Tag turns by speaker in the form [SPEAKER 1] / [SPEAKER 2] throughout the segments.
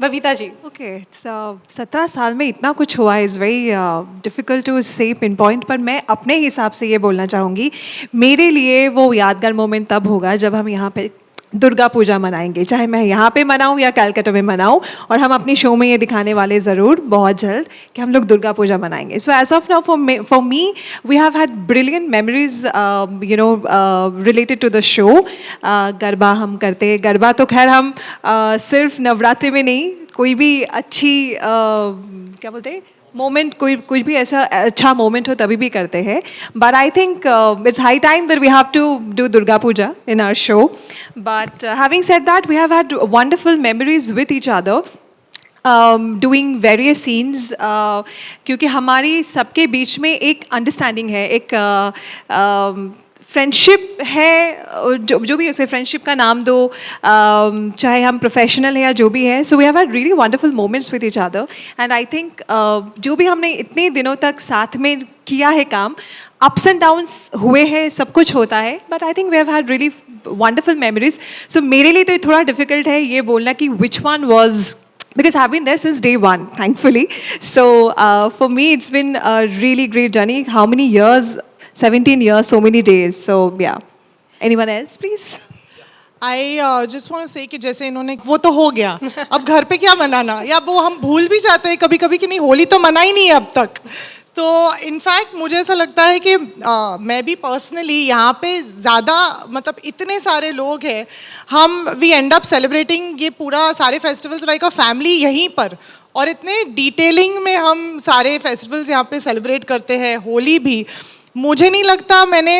[SPEAKER 1] Babita ji.
[SPEAKER 2] Okay, 17 साल में इतना कुछ हुआ इज़ वेरी डिफ़िकल्ट टू से पिन पॉइंट, पर मैं अपने हिसाब से ये बोलना चाहूँगी, मेरे लिए वो यादगार मोमेंट तब होगा जब हम यहाँ पे दुर्गा पूजा मनाएंगे, चाहे मैं यहाँ पे मनाऊँ या कलकत्ता में मनाऊँ, और हम अपनी शो में ये दिखाने वाले ज़रूर बहुत जल्द कि हम लोग दुर्गा पूजा मनाएंगे. So as of now for me we have had brilliant memories related to the show. Garba हम करते, गरबा तो खैर हम सिर्फ नवरात्रि में नहीं, कोई भी अच्छी क्या बोलते हैं मोमेंट, कोई भी ऐसा अच्छा मोमेंट हो तभी भी करते हैं. But I think it's high time that we have to do Durga Puja in our show. But having said that, we have had wonderful memories with each other, doing various scenes, क्योंकि हमारी सबके बीच में एक अंडरस्टैंडिंग है, एक फ्रेंडशिप है, जो भी उसे फ्रेंडशिप का नाम दो, चाहे हम प्रोफेशनल हैं या जो भी है. So we have had really wonderful moments with each other, and I think जो भी हमने इतने दिनों तक साथ में किया है काम, अप्स एंड डाउन्स हुए हैं, सब कुछ होता है, but I think we have had really wonderful memories. So मेरे लिए तो थोड़ा डिफिकल्ट है ये बोलना कि which one was, because I've been there since day one, thankfully. So for me, it's been a really great journey. How many years? 17 years, so many days. So yeah. Anyone else, please?
[SPEAKER 3] I just want to say कि जैसे इन्होंने वो तो हो गया, अब घर पे क्या मनाना, या वो हम भूल भी जाते हैं कभी कभी कि नहीं, होली तो मना ही नहीं है अब तक. तो इनफैक्ट मुझे ऐसा लगता है कि मैं भी पर्सनली यहाँ पे ज़्यादा, मतलब इतने सारे लोग हैं, हम वी एंड अप सेलिब्रेटिंग ये पूरा सारे फेस्टिवल्स लाइक अ फैमिली यहीं पर, और इतने डिटेलिंग में हम सारे फेस्टिवल्स यहाँ पे सेलिब्रेट करते हैं. होली भी मुझे नहीं लगता मैंने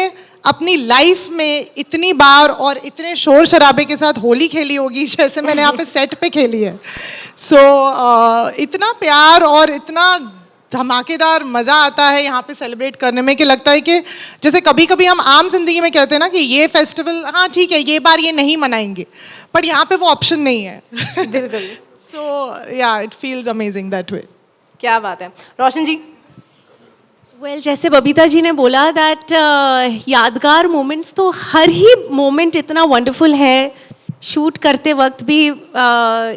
[SPEAKER 3] अपनी लाइफ में इतनी बार और इतने शोर शराबे के साथ होली खेली होगी जैसे मैंने यहाँ पे सेट पे खेली है. सो इतना प्यार और इतना धमाकेदार मज़ा आता है यहाँ पे सेलिब्रेट करने में कि लगता है कि जैसे कभी कभी हम आम जिंदगी में कहते हैं ना कि ये फेस्टिवल हाँ ठीक है ये बार ये नहीं मनाएंगे, बट यहाँ पे वो ऑप्शन नहीं है.
[SPEAKER 1] बिल्कुल.
[SPEAKER 3] सो या it feels amazing that way.
[SPEAKER 1] क्या बात है. रोशन जी.
[SPEAKER 4] जैसे बबीता जी ने बोला दैट यादगार मोमेंट्स, तो हर ही मोमेंट इतना वंडरफुल है. शूट करते वक्त भी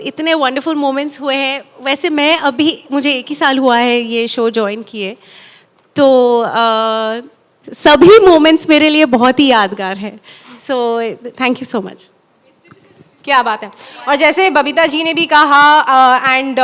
[SPEAKER 4] इतने वंडरफुल मोमेंट्स हुए हैं. वैसे मैं अभी, मुझे 1 ही साल हुआ है ये शो ज्वाइन किए, तो सभी मोमेंट्स मेरे लिए बहुत ही यादगार है. So thank you so much.
[SPEAKER 1] क्या बात है. और जैसे बबीता जी ने भी कहा एंड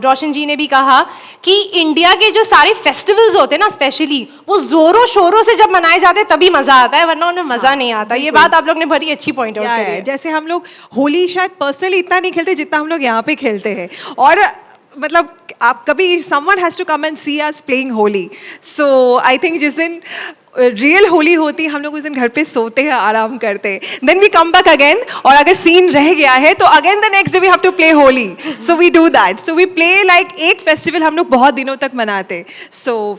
[SPEAKER 1] रोशन जी ने भी कहा कि इंडिया के जो सारे फेस्टिवल्स होते हैं ना, स्पेशली वो जोरों शोरों से जब मनाए जाते हैं तभी मजा आता है, वरना उन्हें मजा नहीं आता. ये बात आप लोग ने बड़ी अच्छी पॉइंट आउट करी है.
[SPEAKER 2] जैसे हम लोग होली शायद पर्सनली इतना नहीं खेलते जितना हम लोग यहाँ पे खेलते हैं, और मतलब आप कभी someone has to come and see us playing Holi. So I think जिस दिन रियल होली होती है, हम लोग उस दिन घर पे सोते हैं, आराम करते हैं, then we come back again, और अगर सीन रह गया है तो again the next day we have to play Holi. So we do that. So we play like एक फेस्टिवल हम लोग बहुत दिनों तक मनाते. So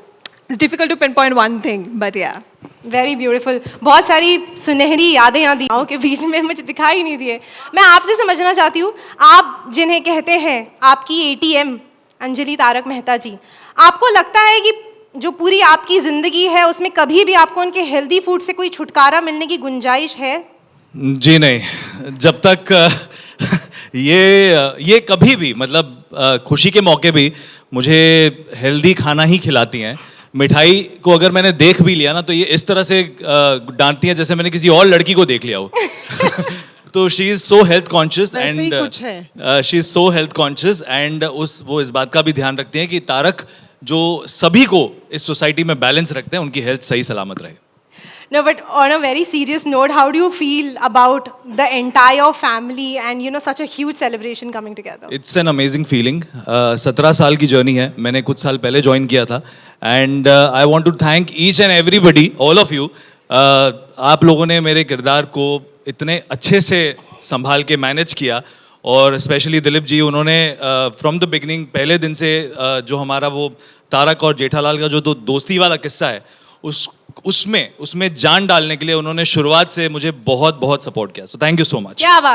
[SPEAKER 2] it's difficult to pinpoint one thing, but yeah
[SPEAKER 1] very beautiful. बहुत सारी सुनहरी यादें यहाँ दीवारों के बीच में मुझे दिखाई नहीं दिए. मैं आपसे समझना चाहती हूँ, आप जिन्हें कहते हैं आपकी ATM अंजलि तारक मेहता जी, आपको लगता है कि जो पूरी आपकी ज़िंदगी है उसमें कभी भी आपको उनके हेल्दी फूड से कोई छुटकारा मिलने की गुंजाइश है?
[SPEAKER 5] जी नहीं, जब तक ये कभी भी, मतलब खुशी के मौके भी मुझे हेल्दी खाना ही खिलाती हैं. मिठाई को अगर मैंने देख भी लिया ना तो ये इस तरह से डांटती हैं जैसे मैंने किसी और लड़की को देख लिया हो. तो she is so health conscious and she is so health conscious and वो इस बात का भी ध्यान रखती हैं कि तारक जो सभी को इस सोसाइटी में बैलेंस रखते हैं, उनकी हेल्थ सही सलामत रहे.
[SPEAKER 1] No, but on a very serious note, how do you feel about the entire family and such a huge celebration coming together?
[SPEAKER 5] It's an amazing feeling. 17 साल की जर्नी है, मैंने कुछ साल पहले ज्वाइन किया था, and I want to thank each and everybody, all of you. आप लोगों ने मेरे किरदार को इतने अच्छे से संभाल के मैनेज किया, और स्पेशली दिलीप जी, उन्होंने फ्रॉम द बिगनिंग, पहले दिन से जो हमारा वो तारक और जेठालाल का जो दोस्ती वाला किस्सा है, उसमें जान डालने के लिए उन्होंने शुरुआत से मुझे बहुत बहुत सपोर्ट किया. So thank you so much.
[SPEAKER 1] क्या बात.